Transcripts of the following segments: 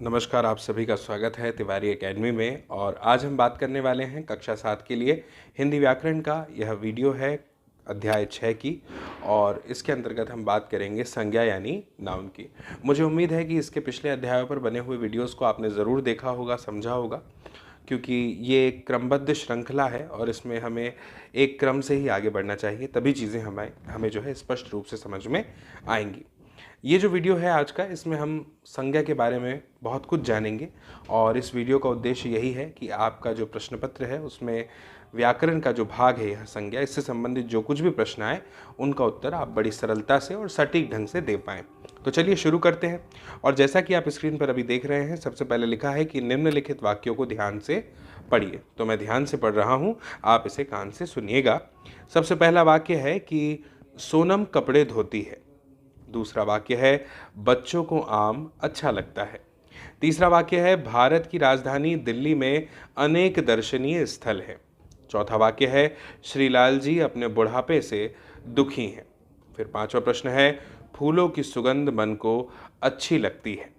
नमस्कार, आप सभी का स्वागत है तिवारी एकेडमी में। और आज हम बात करने वाले हैं कक्षा 7 के लिए हिंदी व्याकरण का। यह वीडियो है अध्याय 6 की और इसके अंतर्गत हम बात करेंगे संज्ञा यानी नाउन की। मुझे उम्मीद है कि इसके पिछले अध्यायों पर बने हुए वीडियोस को आपने ज़रूर देखा होगा, समझा होगा, क्योंकि ये एक क्रमबद्ध श्रृंखला है और इसमें हमें एक क्रम से ही आगे बढ़ना चाहिए, तभी चीज़ें हमें जो है स्पष्ट रूप से समझ में आएंगी। ये जो वीडियो है आज का, इसमें हम संज्ञा के बारे में बहुत कुछ जानेंगे और इस वीडियो का उद्देश्य यही है कि आपका जो प्रश्न पत्र है उसमें व्याकरण का जो भाग है यह संज्ञा, इससे संबंधित जो कुछ भी प्रश्न आए उनका उत्तर आप बड़ी सरलता से और सटीक ढंग से दे पाएँ। तो चलिए शुरू करते हैं। और जैसा कि आप स्क्रीन पर अभी देख रहे हैं, सबसे पहले लिखा है कि निम्नलिखित वाक्यों को ध्यान से पढ़िए। तो मैं ध्यान से पढ़ रहा हूँ, आप इसे कान से सुनिएगा। सबसे पहला वाक्य है कि सोनम कपड़े धोती है। दूसरा वाक्य है बच्चों को आम अच्छा लगता है। तीसरा वाक्य है भारत की राजधानी दिल्ली में अनेक दर्शनीय स्थल हैं। चौथा वाक्य है श्रीलाल जी अपने बुढ़ापे से दुखी हैं। फिर पांचवा प्रश्न है फूलों की सुगंध मन को अच्छी लगती है।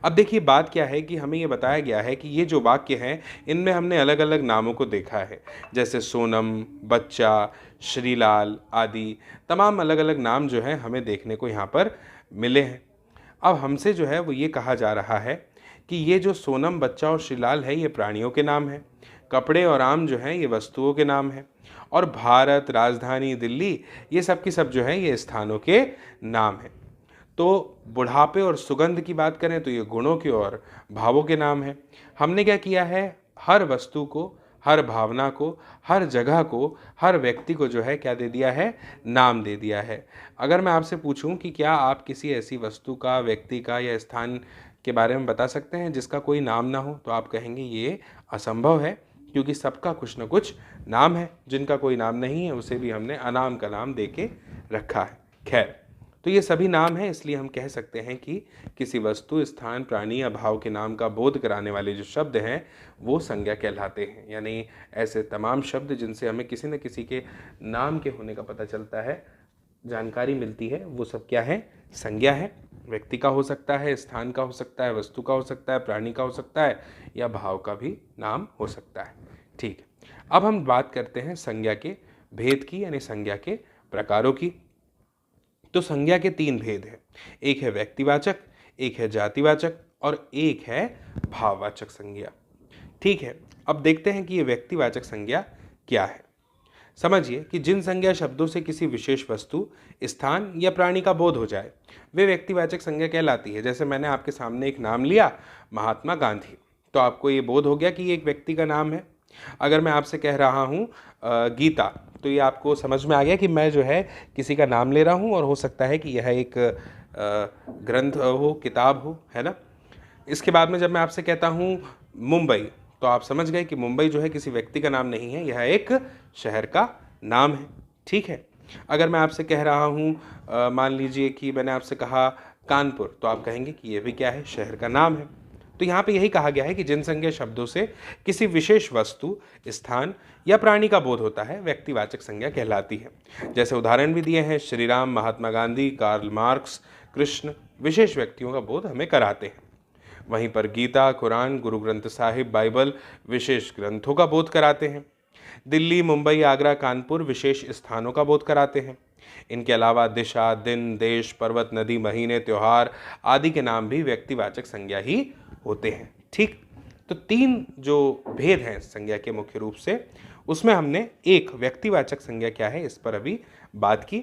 अब देखिए, बात क्या है कि हमें ये बताया गया है कि ये जो वाक्य हैं इनमें हमने अलग अलग नामों को देखा है, जैसे सोनम, बच्चा, श्रीलाल आदि तमाम अलग अलग नाम जो हैं हमें देखने को यहाँ पर मिले हैं। अब हमसे जो है वो ये कहा जा रहा है कि ये जो सोनम, बच्चा और श्रीलाल है ये प्राणियों के नाम हैं, कपड़े और आम जो हैं ये वस्तुओं के नाम हैं, और भारत, राजधानी दिल्ली ये सब की सब जो है ये स्थानों के नाम हैं। तो बुढ़ापे और सुगंध की बात करें तो ये गुणों के और भावों के नाम हैं। हमने क्या किया है, हर वस्तु को, हर भावना को, हर जगह को, हर व्यक्ति को जो है क्या दे दिया है, नाम दे दिया है। अगर मैं आपसे पूछूं कि क्या आप किसी ऐसी वस्तु का, व्यक्ति का या स्थान के बारे में बता सकते हैं जिसका कोई नाम ना हो, तो आप कहेंगे ये असंभव है, क्योंकि सबका कुछ न कुछ नाम है। जिनका कोई नाम नहीं है उसे भी हमने अनाम का नाम दे के रखा है। खैर, तो ये सभी नाम हैं, इसलिए हम कह सकते हैं कि किसी वस्तु, स्थान, प्राणी या भाव के नाम का बोध कराने वाले जो शब्द हैं वो संज्ञा कहलाते हैं। यानी ऐसे तमाम शब्द जिनसे हमें किसी न किसी के नाम के होने का पता चलता है, जानकारी मिलती है, वो सब क्या है, संज्ञा है। व्यक्ति का हो सकता है, स्थान का हो सकता है, वस्तु का हो सकता है, प्राणी का हो सकता है, या भाव का भी नाम हो सकता है। ठीक है, अब हम बात करते हैं संज्ञा के भेद की, यानी संज्ञा के प्रकारों की। तो संज्ञा के तीन भेद हैं, एक है व्यक्तिवाचक, एक है जातिवाचक और एक है भाववाचक संज्ञा। ठीक है, अब देखते हैं कि ये व्यक्तिवाचक संज्ञा क्या है। समझिए कि जिन संज्ञा शब्दों से किसी विशेष वस्तु, स्थान या प्राणी का बोध हो जाए वे व्यक्तिवाचक संज्ञा कहलाती है। जैसे मैंने आपके सामने एक नाम लिया, महात्मा गांधी, तो आपको ये बोध हो गया कि ये एक व्यक्ति का नाम है। अगर मैं आपसे कह रहा हूँ गीता, तो ये आपको समझ में आ गया कि मैं जो है किसी का नाम ले रहा हूँ और हो सकता है कि यह एक ग्रंथ हो, किताब हो, है ना। इसके बाद में जब मैं आपसे कहता हूँ मुंबई, तो आप समझ गए कि मुंबई जो है किसी व्यक्ति का नाम नहीं है, यह एक शहर का नाम है। ठीक है, अगर मैं आपसे कह रहा हूँ मान लीजिए कि मैंने आपसे कहा कानपुर, तो आप कहेंगे कि यह भी क्या है, शहर का नाम है। तो यहाँ पे यही कहा गया है कि जिन संज्ञा शब्दों से किसी विशेष वस्तु, स्थान या प्राणी का बोध होता है व्यक्तिवाचक संज्ञा कहलाती है। जैसे उदाहरण भी दिए हैं, श्री राम, महात्मा गांधी, कार्ल मार्क्स, कृष्ण विशेष व्यक्तियों का बोध हमें कराते हैं। वहीं पर गीता, कुरान, गुरु ग्रंथ साहिब, बाइबल विशेष ग्रंथों का बोध कराते हैं। दिल्ली, मुंबई, आगरा, कानपुर विशेष स्थानों का बोध कराते हैं। इनके अलावा दिशा, दिन, देश, पर्वत, नदी, महीने, त्योहार आदि के नाम भी व्यक्तिवाचक संज्ञा ही होते हैं। ठीक, तो तीन जो भेद हैं संज्ञा के मुख्य रूप से, उसमें हमने एक व्यक्तिवाचक संज्ञा क्या है इस पर अभी बात की।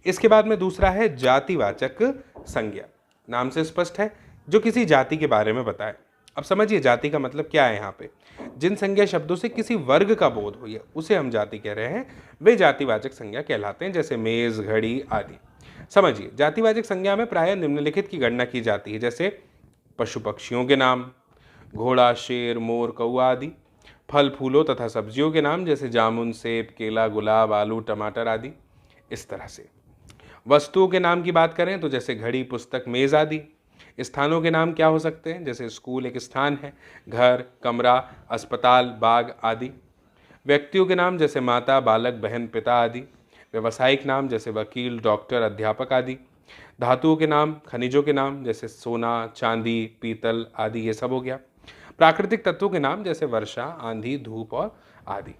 इसके बाद में दूसरा है जातिवाचक संज्ञा। नाम से स्पष्ट है, जो किसी जाति के बारे में बताए। अब समझिए जाति का मतलब क्या है। यहाँ पे जिन संज्ञा शब्दों से किसी वर्ग का बोध हो, उसे हम जाति कह रहे हैं, वे जातिवाचक संज्ञा कहलाते हैं, जैसे मेज, घड़ी आदि। समझिए, जातिवाचक संज्ञा में प्रायः निम्नलिखित की गणना की जाती है, जैसे पशु पक्षियों के नाम, घोड़ा, शेर, मोर, कौआ आदि। फल, फूलों तथा सब्जियों के नाम, जैसे जामुन, सेब, केला, गुलाब, आलू, टमाटर आदि। इस तरह से वस्तुओं के नाम की बात करें तो जैसे घड़ी, पुस्तक, मेज आदि। स्थानों के नाम क्या हो सकते हैं, जैसे स्कूल एक स्थान है, घर, कमरा, अस्पताल, बाग आदि। व्यक्तियों के नाम जैसे माता, बालक, बहन, पिता आदि। व्यवसायिक नाम जैसे वकील, डॉक्टर, अध्यापक आदि। धातुओं के नाम, खनिजों के नाम जैसे सोना, चांदी, पीतल आदि, ये सब हो गया। प्राकृतिक तत्वों के नाम जैसे वर्षा, आंधी, धूप और आदि।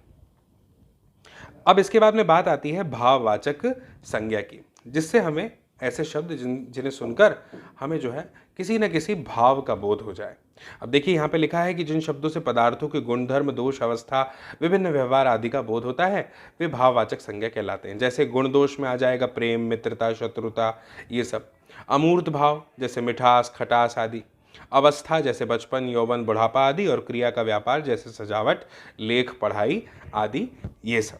अब इसके बाद में बात आती है भाववाचक संज्ञा की, जिससे हमें ऐसे शब्द जिन्हें सुनकर हमें जो है किसी न किसी भाव का बोध हो जाए। अब देखिए यहाँ पे लिखा है कि जिन शब्दों से पदार्थों के गुणधर्म, दोष, अवस्था, विभिन्न व्यवहार आदि का बोध होता है वे भाववाचक संज्ञा कहलाते हैं। जैसे गुण दोष में आ जाएगा प्रेम, मित्रता, शत्रुता, ये सब। अमूर्त भाव जैसे मिठास, खटास आदि। अवस्था जैसे बचपन, यौवन, बुढ़ापा आदि। और क्रिया का व्यापार जैसे सजावट, लेख, पढ़ाई आदि, ये सब।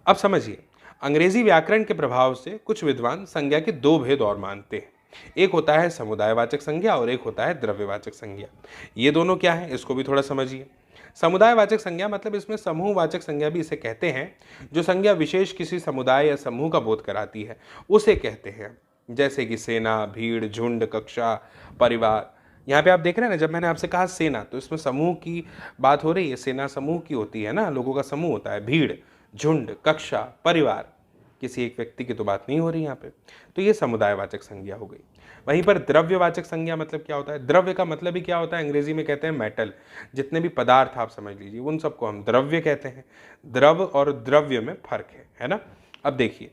अब समझिए, अंग्रेजी व्याकरण के प्रभाव से कुछ विद्वान संज्ञा के दो भेद और मानते हैं। एक होता है समुदायवाचक संज्ञा और एक होता है द्रव्यवाचक संज्ञा। ये दोनों क्या है, इसको भी थोड़ा समझिए। समुदायवाचक संज्ञा मतलब इसमें समूहवाचक संज्ञा भी इसे कहते हैं। जो संज्ञा विशेष किसी समुदाय या समूह का बोध कराती है उसे कहते हैं। जैसे कि सेना, भीड़, झुंड, कक्षा, परिवार। यहाँ पे आप देख रहे हैं ना, जब मैंने आपसे कहा सेना, तो इसमें समूह की बात हो रही है। सेना समूह की होती है ना, लोगों का समूह होता है। भीड़, झुंड, कक्षा, परिवार, किसी एक व्यक्ति की तो बात नहीं हो रही यहाँ पे। तो ये समुदायवाचक संज्ञा हो गई। वहीं पर द्रव्यवाचक संज्ञा मतलब क्या होता है? द्रव्य का मतलब ही क्या होता है? अंग्रेजी में कहते हैं मेटल। जितने भी पदार्थ आप समझ लीजिए उन सबको हम द्रव्य कहते हैं। द्रव और द्रव्य में फर्क है ना। अब देखिए,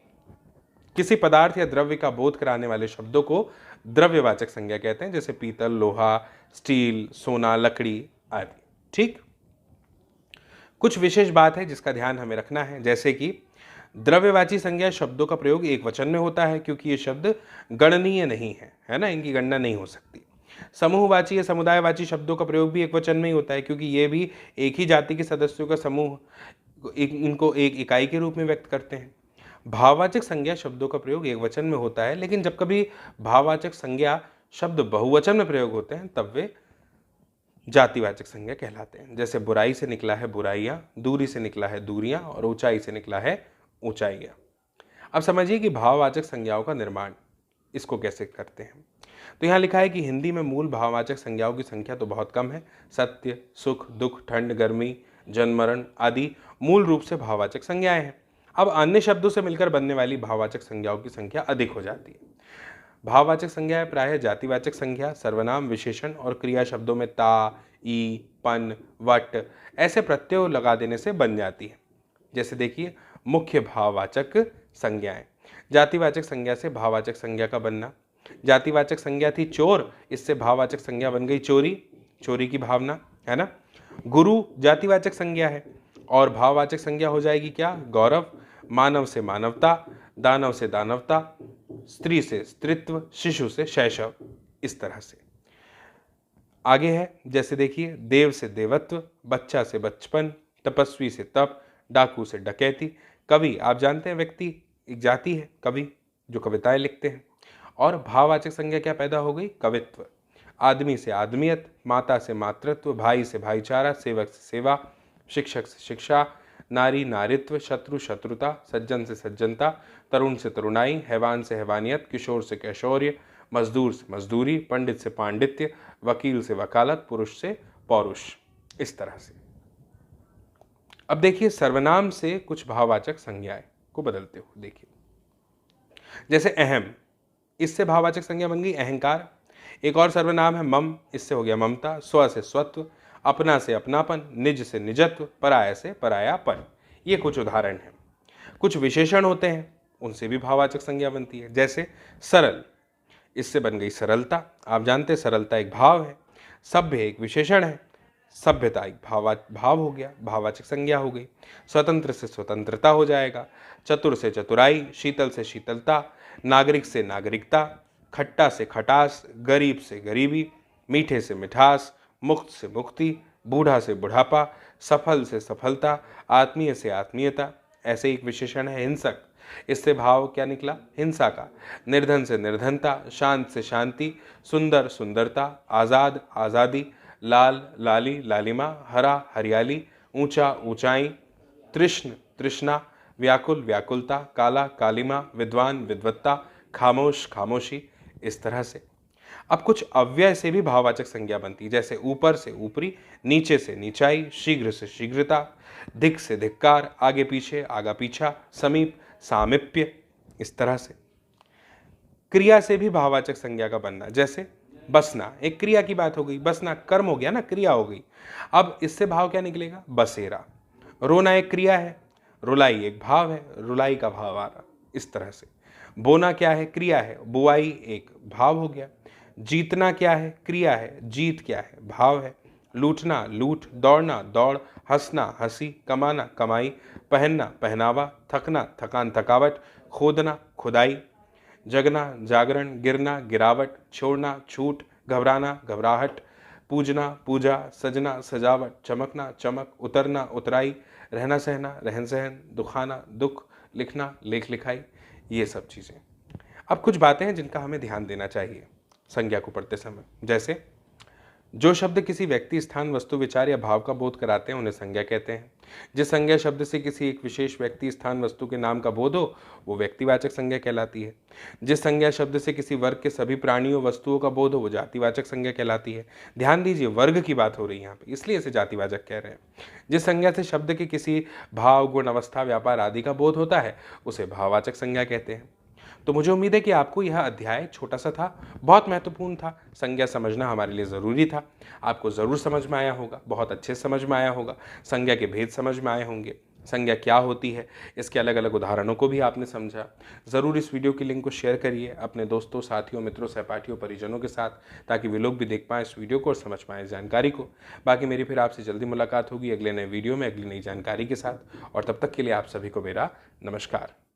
किसी पदार्थ या द्रव्य का बोध कराने वाले शब्दों को द्रव्यवाचक संज्ञा कहते हैं, जैसे पीतल, लोहा, स्टील, सोना, लकड़ी आदि। ठीक। कुछ विशेष बात है जिसका ध्यान हमें रखना है, जैसे कि द्रव्यवाची संज्ञा शब्दों का प्रयोग एक वचन में होता है क्योंकि ये शब्द गणनीय नहीं है ना, इनकी गणना नहीं हो सकती। समूहवाची या समुदायवाची शब्दों का प्रयोग भी एक वचन में ही होता है क्योंकि ये भी एक ही जाति के सदस्यों का समूह, इनको एक इकाई के रूप में व्यक्त करते हैं। भाववाचक संज्ञा शब्दों का प्रयोग एक वचन में होता है, लेकिन जब कभी भाववाचक संज्ञा शब्द बहुवचन में प्रयोग होते हैं तब वे जातिवाचक संज्ञा कहलाते हैं। जैसे बुराई से निकला है बुराइयां, दूरी से निकला है दूरियां और ऊंचाई से निकला है ऊंचाइयां। अब समझिए कि भाववाचक संज्ञाओं का निर्माण इसको कैसे करते हैं। तो यहाँ लिखा है कि हिंदी में मूल भाववाचक संज्ञाओं की संख्या तो बहुत कम है। सत्य, सुख, दुख, ठंड, गर्मी, जन्म, मरण आदि मूल रूप से भाववाचक संज्ञाएं हैं। अब अन्य शब्दों से मिलकर बनने वाली भाववाचक संज्ञाओं की संख्या अधिक हो जाती है। भाववाचक संज्ञाएं प्रायः जातिवाचक संज्ञा, सर्वनाम, विशेषण और क्रिया शब्दों में ता, ई, पन, वट ऐसे प्रत्यय लगा देने से बन जाती है। जैसे देखिए, मुख्य भाववाचक संज्ञाएं। जातिवाचक संज्ञा से भाववाचक संज्ञा का बनना। जातिवाचक संज्ञा थी चोर, इससे भाववाचक संज्ञा बन गई चोरी, चोरी की भावना, है ना। गुरु जातिवाचक संज्ञा है और भाववाचक संज्ञा हो जाएगी क्या? गौरव। मानव से मानवता, दानव से दानवता, स्त्री से स्त्रीत्व, शिशु से शैशव, इस तरह से आगे है। जैसे देखिए, देव से देवत्व, बच्चा से बचपन, तपस्वी से तप, डाकू से डकैती। कवि आप जानते हैं, व्यक्ति एक जाति है, कवि जो कविताएं लिखते हैं। और भाववाचक संज्ञा क्या पैदा हो गई? कवित्व। आदमी से आदमियत, माता से मातृत्व, भाई से भाईचारा, सेवक से सेवा, शिक्षक से शिक्षा, नारी नारित्व, शत्रु शत्रुता, सज्जन से सज्जनता, तरुण से तरुणाई, हैवान से हैवानियत, किशोर से कैशोर्य, मजदूर से मजदूरी, पंडित से पांडित्य, वकील से वकालत, पुरुष से पौरुष, इस तरह से। अब देखिए, सर्वनाम से कुछ भाववाचक संज्ञाएं को बदलते हुए देखिए। जैसे अहम, इससे भाववाचक संज्ञा बन गई अहंकार। एक और सर्वनाम है मम, इससे हो गया ममता। स्व से स्वत्व, अपना से अपनापन, निज से निजत्व, पराया से परायापन। ये कुछ उदाहरण हैं। कुछ विशेषण होते हैं, उनसे भी भाववाचक संज्ञा बनती है। जैसे सरल, इससे बन गई सरलता। आप जानते हैं सरलता एक भाव है। सभ्य एक विशेषण है, सभ्यता एक भाव हो गया, भाववाचक संज्ञा हो गई। स्वतंत्र से स्वतंत्रता हो जाएगा। चतुर से चतुराई, शीतल से शीतलता, नागरिक से नागरिकता, खट्टा से खटास, गरीब से गरीबी, मीठे से मिठास, मुक्त से मुक्ति, बूढ़ा से बुढ़ापा, सफल से सफलता, आत्मीय से आत्मीयता। ऐसे एक विशेषण है हिंसक, इससे भाव क्या निकला? हिंसा का। निर्धन से निर्धनता, शांत से शांति, सुंदर सुंदरता, आज़ाद आज़ादी, लाल लाली लालिमा, हरा हरियाली, ऊंचा ऊंचाई, तृष्ण तृष्णा, व्याकुल व्याकुलता, काला कालिमा, विद्वान विद्वत्ता, खामोश खामोशी, इस तरह से। अब कुछ अव्यय से भी भाववाचक संज्ञा बनती है। जैसे ऊपर से ऊपरी, नीचे से नीचाई, शीघ्र से शीघ्रता, धिक से धिक्कार, आगे पीछे आगा पीछा, समीप सामीप्य, इस तरह से। क्रिया से भी भाववाचक संज्ञा का बनना, जैसे बसना, एक क्रिया की बात हो गई, बसना कर्म हो गया ना, क्रिया हो गई। अब इससे भाव क्या निकलेगा? बसेरा। रोना एक क्रिया है, रुलाई एक भाव है, रुलाई का भाव आ रहा, इस तरह से। बोना क्या है? क्रिया है, बुआई एक भाव हो गया। जीतना क्या है? क्रिया है, जीत क्या है? भाव है। लूटना लूट, दौड़ना दौड़, हंसना हंसी, कमाना कमाई, पहनना पहनावा, थकना थकान थकावट, खोदना खुदाई, जगना जागरण, गिरना गिरावट, छोड़ना छूट, घबराना घबराहट, पूजना पूजा, सजना सजावट, चमकना चमक, उतरना उतराई, रहना सहना रहन सहन, दुखाना दुख, लिखना लेख लिखाई, ये सब चीज़ें। अब कुछ बातें हैं जिनका हमें ध्यान देना चाहिए संज्ञा को पढ़ते समय, जैसे जो शब्द किसी व्यक्ति स्थान वस्तु विचार या भाव का बोध कराते हैं उन्हें संज्ञा कहते हैं। जिस संज्ञा शब्द से किसी एक विशेष व्यक्ति स्थान वस्तु के नाम का बोध हो वो व्यक्तिवाचक संज्ञा कहलाती है। जिस संज्ञा शब्द से किसी वर्ग के सभी प्राणियों वस्तुओं का बोध हो वो जातिवाचक संज्ञा कहलाती है। ध्यान दीजिए, वर्ग की बात हो रही है यहाँ पे, इसलिए इसे जातिवाचक कह रहे हैं। जिस संज्ञा से शब्द के किसी भाव गुण अवस्था व्यापार आदि का बोध होता है उसे भाववाचक संज्ञा कहते हैं। तो मुझे उम्मीद है कि आपको यह अध्याय छोटा सा था, बहुत महत्वपूर्ण था। संज्ञा समझना हमारे लिए ज़रूरी था। आपको ज़रूर समझ में आया होगा, बहुत अच्छे से समझ में आया होगा। संज्ञा के भेद समझ में आए होंगे, संज्ञा क्या होती है, इसके अलग अलग उदाहरणों को भी आपने समझा। ज़रूर इस वीडियो की लिंक को शेयर करिए अपने दोस्तों, साथियों, मित्रों, सहपाठियों, परिजनों के साथ, ताकि वे लोग भी देख पाएँ इस वीडियो को और समझ पाएँ इस जानकारी को। बाकी मेरी फिर आपसे जल्दी मुलाकात होगी अगले नए वीडियो में, अगली नई जानकारी के साथ, और तब तक के लिए आप सभी को मेरा नमस्कार।